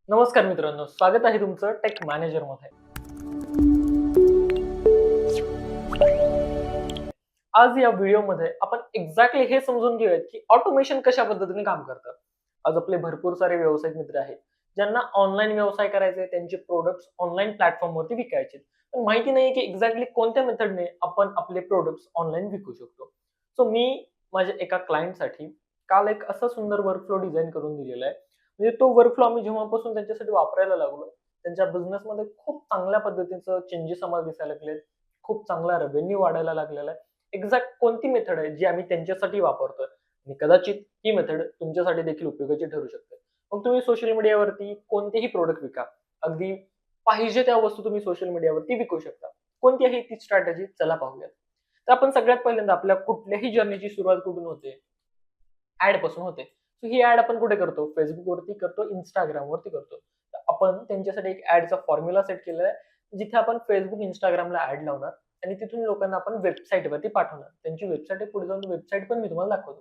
नमस्कार मित्रांनो, स्वागत आहे तुमचं टेक मॅनेजर मध्ये. आज या व्हिडिओमध्ये आपण एक्झॅक्टली हे समजून घेऊयात की ऑटोमेशन कशा पद्धतीने काम करतं. आज आपले भरपूर सारे व्यावसायिक मित्र आहेत ज्यांना ऑनलाईन व्यवसाय करायचे, त्यांचे प्रोडक्ट्स ऑनलाईन प्लॅटफॉर्मवरती विकायचे, पण माहिती नाही की एक्झॅक्टली कोणत्या मेथडने आपण आपले प्रोडक्ट्स ऑनलाईन विकू शकतो. सो मी माझ्या एका क्लायंटसाठी काल एक असा सुंदर वर्कफ्लो डिझाईन करून दिलेला आहे. म्हणजे तो वर्कफ्लो आम्ही जेव्हापासून त्यांच्यासाठी वापरायला लागलो, त्यांच्या बिझनेसमध्ये खूप चांगल्या पद्धतीचं चेंजेस आम्हाला दिसायला लागलेत. खूप चांगला रेव्हेन्यू वाढायला लागलेला आहे. एक्झॅक्ट कोणती मेथड आहे जी आम्ही त्यांच्यासाठी वापरतोय आणि कदाचित ही मेथड तुमच्यासाठी देखील उपयोगाची ठरू शकते. मग तुम्ही सोशल मीडियावरती कोणतेही प्रोडक्ट विका. अगदी पाहिजे त्या वस्तू तुम्ही सोशल मीडियावरती विकू शकता. कोणती आहे ती स्ट्रॅटेजी? चला पाहूयात. तर आपण सगळ्यात पहिल्यांदा आपल्या कुठल्याही जर्नीची सुरुवात कुठून होते? ॲड पासून होते. सो ही ॲड आपण कुठे करतो? Facebookवरती करतो, Instagramवरती करतो. तर आपण त्यांच्यासाठी एक ॲडचा फॉर्म्युला सेट केलेला आहे. जिथे आपण Facebook, Instagramला ॲड लावणार आणि तिथून लोकांना आपण वेबसाईटवरती पाठवणार. त्यांची वेबसाईट आहे, पुढे जाऊन वेबसाईट पण मी तुम्हाला दाखवतो.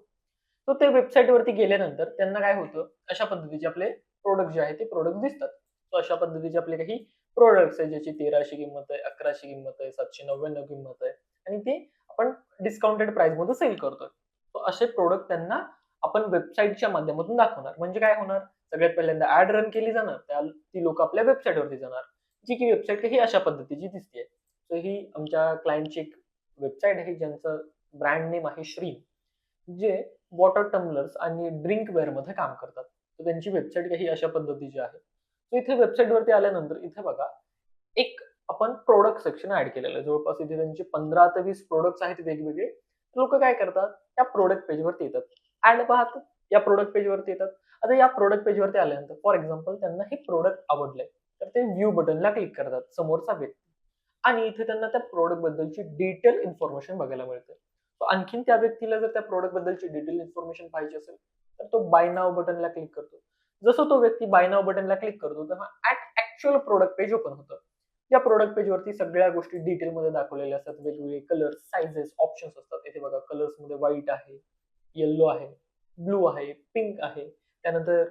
तर ते वेबसाईटवरती गेल्यानंतर त्यांना काय होतं, अशा पद्धतीचे आपले प्रॉडक्ट जे आहेत ते प्रॉडक्ट दिसतात. सो अशा पद्धतीचे आपले काही प्रॉडक्ट्स आहेत ज्याची 1300 किंमत आहे, 1100 किंमत आहे, 799 किंमत आहे आणि ते आपण डिस्काउंटेड प्राइसमध्ये सेल करतोय. सो असे प्रॉडक्ट त्यांना आपण वेबसाईटच्या माध्यमातून दाखवणार. म्हणजे काय होणार? सगळ्यात पहिल्यांदा ॲड रन केली जाणार. ती लोकं आपल्या वेबसाईटवरती जाणार. जी की वेबसाईट ही अशा पद्धतीची दिसतीये. सो ही आमच्या क्लायंटची एक वेबसाईट आहे ज्यांचं ब्रँड नेम आहे श्री. जे वॉटर टम्बलर्स आणि ड्रिंकवेअरमध्ये काम करतात. तर त्यांची वेबसाईट काही अशा पद्धतीची आहे. तर इथे वेबसाईटवरती आल्यानंतर इथे बघा, एक आपण प्रॉडक्ट सेक्शन ॲड केलेलं आहे. जवळपास इथे त्यांचे 15 ते 20 प्रॉडक्ट्स आहेत वेगवेगळे. लोकं काय करतात, त्या प्रॉडक्ट पेजवरती येतात. ॲड पाहतात, या प्रॉडक्ट पेजवरती येतात. आता या प्रॉडक्ट पेजवरती आल्यानंतर फॉर एक्झाम्पल त्यांना हे प्रॉडक्ट आवडलंय. तर ते व्ह्यू बटनला क्लिक करतात, समोरचा व्यक्ती. आणि इथे त्यांना त्या प्रॉडक्ट बद्दलची डिटेल इन्फॉर्मेशन बघायला मिळते. So आणखीन त्या व्यक्तीला जर त्या प्रॉडक्ट बद्दलची डिटेल इन्फॉर्मेशन पाहिजे असेल, तर तो बाय नाऊ बटनला क्लिक करतो. जसं तो व्यक्ती बाय नाऊ बटनला क्लिक करतो, तेव्हा ॲक्चुअल प्रॉडक्ट पेज ओपन होतं. या प्रॉडक्ट पेजवरती सगळ्या गोष्टी डिटेलमध्ये दाखवलेल्या असतात. वेगवेगळे कलर्स, साइझेस, ऑप्शन्स असतात. इथे बघा कलर्समध्ये व्हाईट आहे, येलो आहे, ब्लू आहे, पिंक आहे. त्यानंतर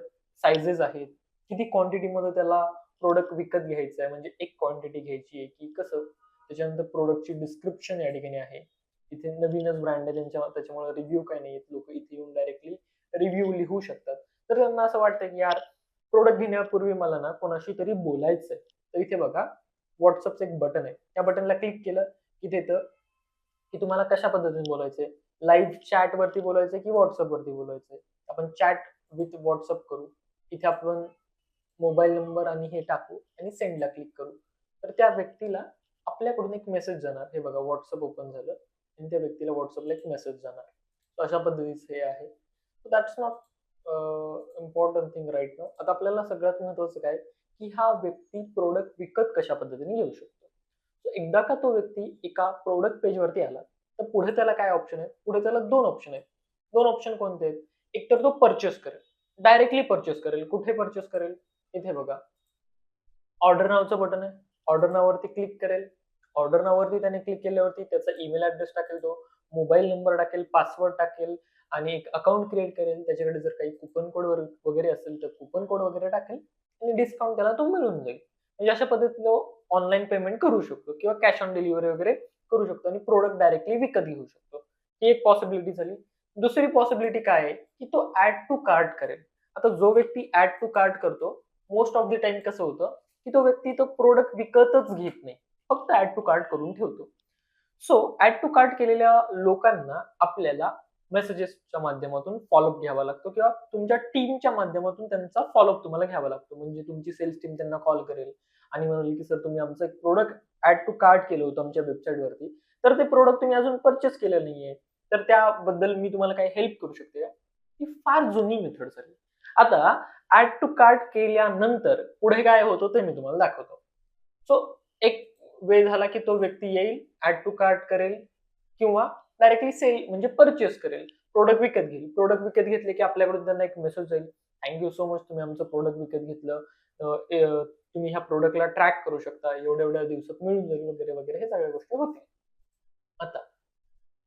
साइझेस आहेत. किती क्वांटिटीमध्ये त्याला प्रॉडक्ट विकत घ्यायचं आहे, म्हणजे एक क्वांटिटी घ्यायची आहे की कसं? त्याच्यानंतर प्रॉडक्टची डिस्क्रिप्शन या ठिकाणी आहे. इथे नवीनच ब्रँड आहे त्याच्यामुळे रिव्ह्यू काही नाहीये. लोकं इथे येऊन डायरेक्टली रिव्ह्यू लिहू शकतात. तर त्यांना असं वाटतं की यार प्रॉडक्ट घेण्यापूर्वी मला ना कोणाशी तरी बोलायचंय. तर इथे बघा WhatsAppचं एक बटन आहे. त्या बटनला क्लिक केलं की ते येतं की तुम्हाला कशा पद्धतीने बोलायचंय. लाईव्ह चॅटवरती बोलायचंय की WhatsAppवरती बोलायचंय. आपण चॅट विथ WhatsApp करू. इथे आपण मोबाईल नंबर आणि हे टाकू आणि सेंडला क्लिक करू. तर त्या व्यक्तीला आपल्याकडून एक मेसेज जाणार. हे बघा WhatsApp ओपन झालं आणि त्या व्यक्तीला WhatsAppला एक मेसेज जाणार. तर अशा पद्धतीचं हे आहे. So that's not important thing right now. आता आपल्याला सगळ्यात महत्त्वाचं काय, की हा व्यक्ती प्रॉडक्ट विकत कशा पद्धतीने घेऊ शकतो. सो एकदा का तो व्यक्ती एका प्रॉडक्ट पेजवरती आला, तर पुढे त्याला काय ऑप्शन आहेत? पुढे त्याला 2 ऑप्शन आहेत. 2 ऑप्शन कोणते आहेत? एक तर तो पर्चेस करेल. डायरेक्टली पर्चेस करेल. कुठे पर्चेस करेल? इथे बघा. ऑर्डर नावचं बटन आहे. ऑर्डर नाववरती क्लिक करेल. ऑर्डर नाववरती त्याने क्लिक केल्यावरती त्याचा ईमेल ॲड्रेस टाकेल तो, मोबाईल नंबर टाकेल, पासवर्ड टाकेल आणि एक अकाउंट क्रिएट करेल. त्याच्याकडे जर काही कूपन कोड वगैरे असेल तर कूपन कोड वगैरे टाकेल आणि डिस्काउंट त्याला तो मिळून जाईल. म्हणजे अशा पद्धतीने तो ऑनलाईन पेमेंट करू शकतो किंवा कॅश ऑन डिलिव्हरी वगैरे करू शकतो आणि प्रॉडक्ट डायरेक्टली विकत घेऊ शकतो. ही एक पॉसिबिलिटी झाली. दुसरी पॉसिबिलिटी काय आहे, की तो ॲड टू कार्ट करेल. आता जो व्यक्ती ॲड टू कार्ट करतो, मोस्ट ऑफ द टाईम कसं होतं, की तो व्यक्ती तो प्रॉडक्ट विकतच घेत नाही. फक्त ॲड टू कार्ट करून ठेवतो. सो ॲड टू कार्ट केलेल्या लोकांना आपल्याला मेसेजेसच्या माध्यमातून फॉलोअप घ्यावा लागतो किंवा तुमच्या टीमच्या माध्यमातून त्यांचा फॉलोअप तुम्हाला घ्यावा लागतो. म्हणजे तुमची सेल्स टीम त्यांना कॉल करेल आणि म्हणेल, की "सर तुम्ही आमचं एक प्रॉडक्ट ॲड टू कार्ट केलं होतं आमच्या वेबसाईटवरती. तर ते प्रॉडक्ट तुम्ही अजून पर्चेस केलं नाहीये. तर त्याबद्दल मी तुम्हाला काही हेल्प करू शकते का?" ही फार जुनी मेथड झाली. आता ॲड टू कार्ट केल्यानंतर पुढे काय होतं ते मी तुम्हाला दाखवतो. सो एक वेळ झाला की तो व्यक्ती येईल, ॲड टू कार्ट करेल किंवा डायरेक्टली सेल म्हणजे पर्चेस करेल. प्रॉडक्ट विकत घेईल. प्रॉडक्ट विकत घेतले की आपल्याकडून त्यांना एक मेसेज जाईल. थँक यू सो मच तुम्ही आमचं प्रॉडक्ट विकत घेतलं. तुम्ही ह्या प्रॉडक्टला ट्रॅक करू शकता. एवढ्या-एवढ्या दिवसात मिळून जाईल वगैरे, वगैरे हे सगळ्या गोष्टी होतील. आता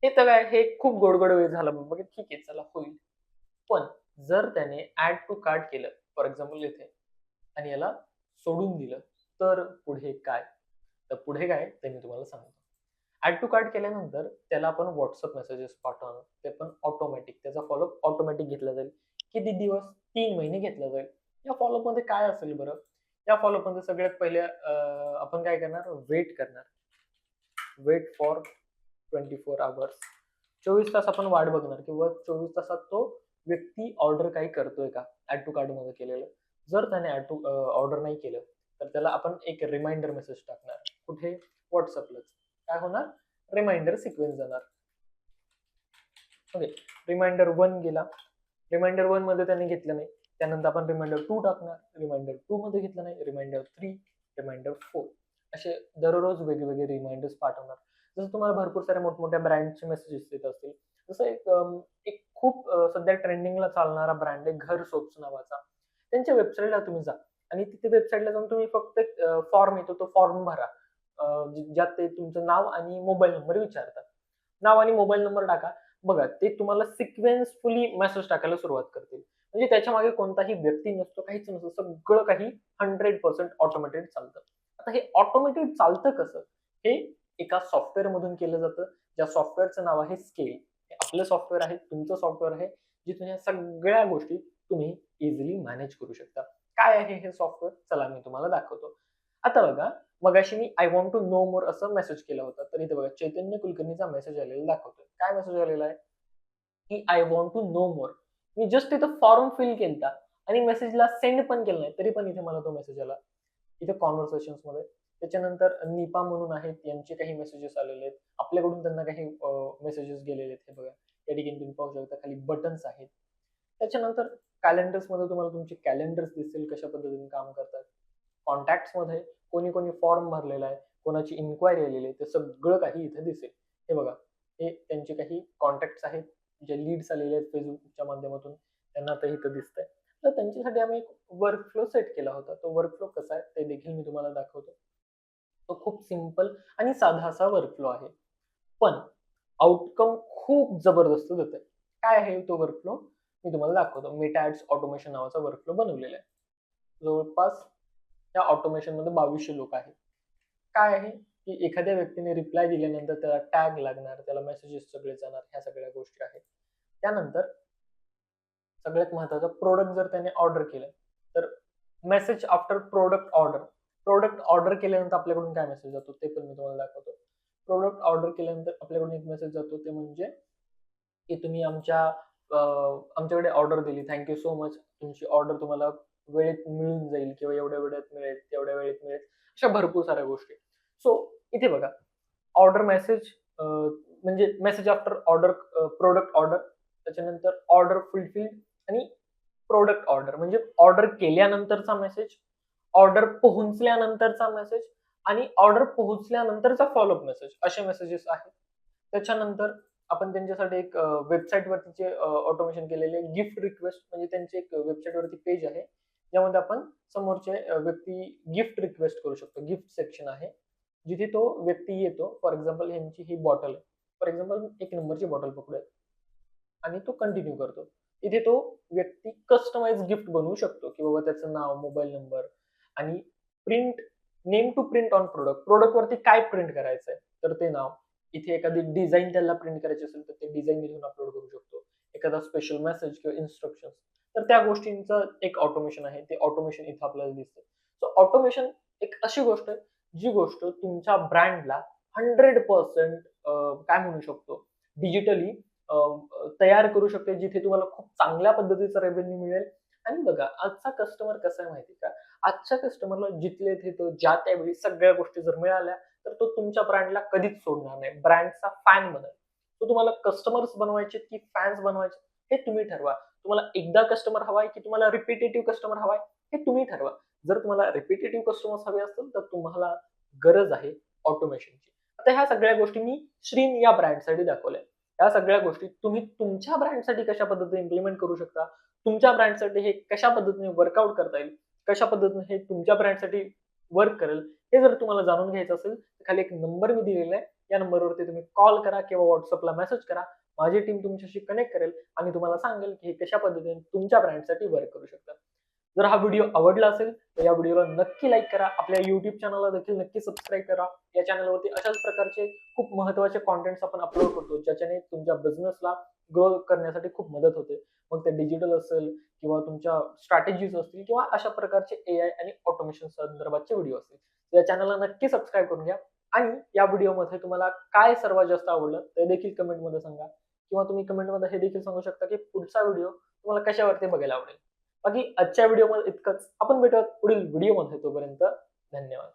हे तर काय हे खूप गोड-गोड वेळ झाला बाबा की ठीक आहे चला होईल. पण जर त्याने ॲड टू कार्ट केलं फॉर एक्झाम्पल इथे आणि याला सोडून दिलं तर पुढे काय? तर पुढे काय ते मी तुम्हाला सांगतो. ऍड टू कार्ट केल्यानंतर त्याला आपण व्हॉट्सअप मेसेजेस पाठवणार, ते पण ऑटोमॅटिक. त्याचा फॉलोअप ऑटोमॅटिक घेतला जाईल. किती दिवस? 3 महिने घेतला जाईल. या फॉलोअप मध्ये काय असेल बरं? या फॉलोअप मध्ये सगळ्यात पहिले आपण काय करणार? वेट करणार. Weight for 24 hours. 24 तास आपण वाट बघणार किंवा 24 तासात तो व्यक्ती ऑर्डर काही करतोय का ऍड टू कार्ट मध्ये केलेलं. जर त्याने ऍड टू ऑर्डर नाही केलं तर त्याला आपण एक रिमाइंडर मेसेज टाकणार. कुठे? व्हॉट्सअपलाच. काय होणार? रिमाइंडर सिक्वेन्स जाणार. ओके. रिमाइंडर 1 गेला. रिमाइंडर 1 मध्ये त्याने घेतलं नाही, त्यानंतर आपण रिमाइंडर 2 टाकणार. रिमाइंडर 2 मध्ये घेतलं नाही, रिमाइंडर 3, रिमाइंडर 4. असे दररोज वेगवेगळे रिमाइंडर्स पाठवणार. जसं तुम्हाला भरपूर साऱ्या मोठमोठ्या ब्रँडचे मेसेजेस येत असतील. जसं एक खूप सध्या ट्रेंडिंगला चालणारा ब्रँड आहे घर सोप्स नावाचा. त्यांच्या वेबसाईटला तुम्ही जा आणि तिथे वेबसाईटला जाऊन तुम्ही फक्त फॉर्म येतो, तो फॉर्म भरा. ज्यात ते तुमचं नाव आणि मोबाईल नंबर विचारतात. नाव आणि मोबाईल नंबर टाका. बघा, ते तुम्हाला सिक्वेन्सफुली मेसेज टाकायला सुरुवात करतील. म्हणजे त्याच्या मागे कोणताही व्यक्ती नसतो, काहीच नसतं. सगळं काही 100% ऑटोमेटेड चालतं. आता हे ऑटोमेटेड चालतं कसं? हे एका सॉफ्टवेअर मधून केलं जातं, ज्या सॉफ्टवेअरचं नाव आहे स्केल. हे आपलं सॉफ्टवेअर आहे, तुमचं सॉफ्टवेअर आहे, जिथून या सगळ्या गोष्टी तुम्ही इझिली मॅनेज करू शकता. काय आहे हे सॉफ्टवेअर? चला मी तुम्हाला दाखवतो. आता बघा, मगाशी मी आय वॉन्ट टू नो मोर असं मेसेज केला होता. तर इथे बघा, चैतन्य कुलकर्णीचा मेसेज आलेला दाखवतोय. काय मेसेज आलेला आहे? की I want to know more. मी जस्ट इथं फॉर्म फिल केलता आणि मेसेजला सेंड पण केलं नाही, तरी पण इथे मला तो मेसेज आला. इथे कॉन्व्हर्सेशन्स मध्ये. त्याच्यानंतर निपा म्हणून आहेत, यांचे काही मेसेजेस आलेले आहेत. आपल्याकडून त्यांना काही मेसेजेस गेलेले आहेत. हे बघा, या ठिकाणी तुम्ही पाहू शकता खाली बटन्स आहेत. त्याच्यानंतर कॅलेंडर्स मध्ये तुम्हाला तुमचे कॅलेंडर्स दिसतील कशा पद्धतीने काम करतात. कॉन्टॅक्ट्स मध्ये कोणी कोणी फॉर्म भरलेला आहे, कोणाची इन्क्वायरी आलेली आहे, ते सगळं काही इथे दिसेल. हे बघा, हे त्यांचे काही कॉन्टॅक्ट्स आहेत, जे लीड्स आलेले आहेत फेसबुकच्या माध्यमातून, त्यांना आता इथं दिसतंय. तर त्यांच्यासाठी आम्ही एक वर्कफ्लो सेट केला होता. तो वर्कफ्लो कसा आहे ते देखील मी तुम्हाला दाखवतो. तो खूप सिंपल आणि साधा असा वर्कफ्लो आहे, पण आउटकम खूप जबरदस्त देते. काय आहे तो वर्कफ्लो? मी तुम्हाला दाखवतो. मेटा ऍड्स ऑटोमेशन नावाचा वर्कफ्लो बनवलेला आहे. जवळपास त्या ऑटोमेशन मध्ये 2200 लोक आहेत. काय आहे की एखाद्या व्यक्तीने रिप्लाय दिल्यानंतर त्याला टॅग लागणार, त्याला मेसेजेस सगळे जाणार, ह्या सगळ्या गोष्टी आहेत. त्यानंतर सगळ्यात महत्त्वाचं, प्रोडक्ट जर त्याने ऑर्डर केलं तर message after product order. Product order केल्यानंतर आपल्याकडून काय मेसेज जातो ते पण मी तुम्हाला दाखवतो. प्रोडक्ट ऑर्डर केल्यानंतर आपल्याकडून एक मेसेज जातो, ते म्हणजे की तुम्ही आमच्याकडे ऑर्डर दिली, थँक्यू सो मच. तुमची ऑर्डर तुम्हाला वेळेत मिळून जाईल किंवा एवढ्या वेळेत मिळेल, तेवढ्या वेळेत मिळेल. अशा भरपूर साऱ्या गोष्टी. सो इथे बघा, ऑर्डर मेसेज म्हणजे message after order, product order, त्याच्यानंतर ऑर्डर फुलफिल्ड आणि प्रोडक्ट ऑर्डर म्हणजे ऑर्डर केल्यानंतरचा मेसेज, ऑर्डर पोहोचल्यानंतरचा मेसेज आणि ऑर्डर पोहोचल्यानंतरचा फॉलोअप मेसेज, असे मेसेजेस आहेत. त्याच्यानंतर आपण त्यांच्यासाठी एक वेबसाईट वरती ऑटोमेशन केलेले गिफ्ट रिक्वेस्ट, म्हणजे त्यांचे एक वेबसाईट वरती पेज आहे, ज्यामध्ये आपण समोरचे व्यक्ती गिफ्ट रिक्वेस्ट करू शकतो. गिफ्ट सेक्शन आहे, जिथे तो व्यक्ती येतो. फॉर एक्झाम्पल ह्यांची ही बॉटल आहे, फॉर एक्झाम्पल 1 नंबरची बॉटल पकडूयात, आणि तो कंटिन्यू करतो. इथे तो व्यक्ती कस्टमाइज गिफ्ट बनवू शकतो की बाबा त्याचं नाव, मोबाईल नंबर आणि print, name to print on product. Product वरती काय प्रिंट करायचंय तर ते नाव. इथे एखादी डिझाईन त्याला प्रिंट करायची असेल तर ते डिझाईन इथून अपलोड करू शकतो. एखादा स्पेशल मेसेज किंवा इन्स्ट्रक्शन, तर त्या गोष्टींचं एक ऑटोमेशन आहे. ते ऑटोमेशन इथं आपल्याला दिसतं. सो ऑटोमेशन एक अशी गोष्ट आहे, जी गोष्ट तुमच्या ब्रँडला 100% काय म्हणू शकतो, डिजिटली तयार करू शकते, जिथे तुम्हाला खूप चांगल्या पद्धतीचा रेव्हेन्यू मिळेल. आणि बघा, आजचा कस्टमर कसा आहे माहिती का? आजच्या कस्टमरला जिथले तिथं ज्या त्यावेळी सगळ्या गोष्टी जर मिळाल्या तर तो तुमच्या ब्रँडला कधीच सोडणार नाही, ब्रँडचा फॅन बनेल. तो तुम्हाला कस्टमर्स बनवायचे की फॅन्स बनवायचे हे तुम्ही ठरवा. तुम्हाला एकदा कस्टमर हवाय की तुम्हाला रिपिटेटिव्ह कस्टमर हवाय हे तुम्ही ठरवा. जर तुम्हाला रिपिटेटिव्ह कस्टमर्स हवे असतील तर तुम्हाला गरज आहे ऑटोमेशनची. आता ह्या सगळ्या गोष्टी मी श्रीन या ब्रँडसाठी दाखवल्या. या सगळ्या गोष्टी तुम्ही तुमच्या ब्रँडसाठी कशा पद्धतीने इम्प्लिमेंट करू शकता, तुमच्या ब्रँडसाठी हे कशा पद्धतीने वर्कआउट करता येईल, कशा पद्धतीने हे तुमच्या ब्रँडसाठी वर्क करेल, हे जर तुम्हाला जाणून घ्यायचं असेल तर खाली एक नंबर मी दिलेला आहे. या नंबरवरती तुम्ही कॉल करा किंवा व्हॉट्सअपला मेसेज करा. माझी टीम तुमच्याशी कनेक्ट करेल आणि तुम्हाला सांगेल की हे कशा पद्धतीने तुमच्या ब्रँडसाठी वर्क करू शकतात. जर हा व्हिडिओ आवडला असेल तर या व्हिडिओला नक्की लाईक करा, आपल्या युट्यूब चॅनलला देखील नक्की सबस्क्राईब करा. या चॅनलवरती अशाच प्रकारचे खूप महत्त्वाचे कॉन्टेंट्स आपण अपलोड करतो, ज्याच्याने तुमच्या बिझनेसला ग्रो करण्यासाठी खूप मदत होते. मग ते डिजिटल असेल किंवा तुमच्या स्ट्रॅटेजीज असतील किंवा अशा प्रकारचे एआय आणि ऑटोमेशन संदर्भातचे व्हिडिओ असतील. या चॅनलला नक्की सबस्क्राईब करून घ्या आणि या व्हिडिओमध्ये तुम्हाला काय सर्वात जास्त आवडलं ते देखील कमेंटमध्ये सांगा किंवा तुम्ही कमेंटमध्ये हे देखील सांगू शकता की पुढचा व्हिडिओ तुम्हाला कशावरती बघायला आवडेल. बाकी आजच्या व्हिडिओमध्ये इतकंच. आपण भेटूयात पुढील व्हिडिओमध्ये. तोपर्यंत धन्यवाद.